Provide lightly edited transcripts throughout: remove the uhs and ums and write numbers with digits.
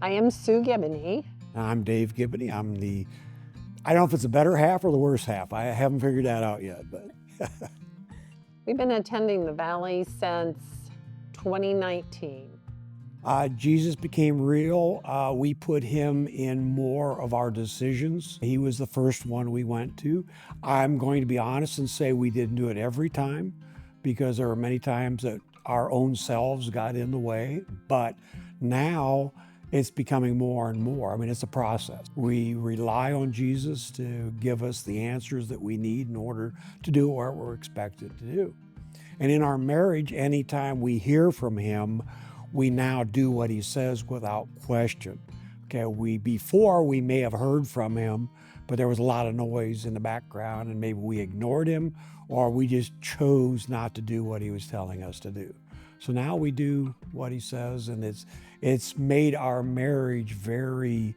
I am Sue Gibney. I'm Dave Gibney. I don't know if it's the better half or the worse half. I haven't figured that out yet, but. We've been attending the Valley since 2019. Jesus became real. We put him in more of our decisions. He was the first one we went to. I'm going to be honest and say we didn't do it every time because there were many times that our own selves got in the way. But now it's becoming more and more. I mean, it's a process. We rely on Jesus to give us the answers that we need in order to do what we're expected to do. And in our marriage, anytime we hear from him, we now do what he says without question. Okay, before we may have heard from him, but there was a lot of noise in the background and maybe we ignored him or we just chose not to do what he was telling us to do. So now we do what he says, and it's made our marriage very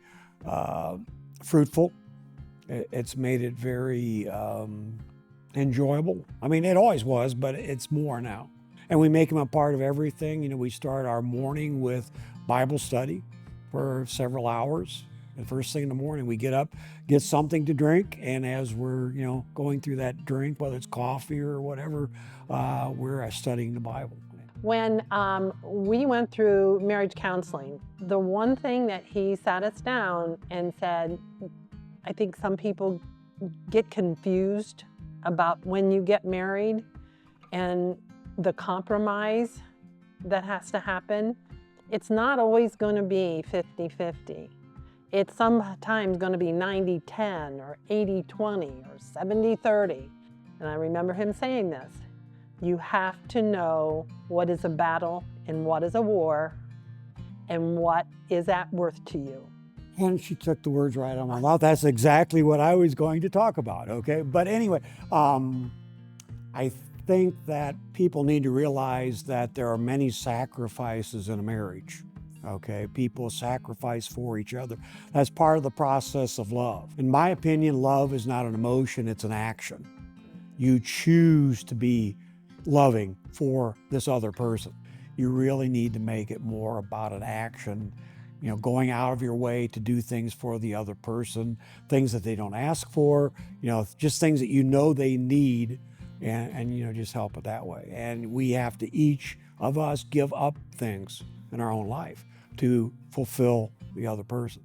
fruitful. It's made it very enjoyable. I mean, it always was, but it's more now. And we make him a part of everything. You know, we start our morning with Bible study for several hours. And first thing in the morning, we get up, get something to drink, and as we're, going through that drink, whether it's coffee or whatever, we're studying the Bible. When we went through marriage counseling, the one thing that he sat us down and said, I think some people get confused about when you get married and the compromise that has to happen. It's not always going to be 50-50. It's sometimes going to be 90-10 or 80-20 or 70-30. And I remember him saying this, you have to know what is a battle and what is a war and what is at worth to you. And she took the words right out of my mouth. That's exactly what I was going to talk about, okay? But anyway, I think that people need to realize that there are many sacrifices in a marriage, okay? People sacrifice for each other. That's part of the process of love. In my opinion, love is not an emotion, it's an action. You choose to be loving for this other person. You really need to make it more about an action, going out of your way to do things for the other person, things that they don't ask for, just things that they need, and just help it that way. And we have to, each of us, give up things in our own life to fulfill the other person.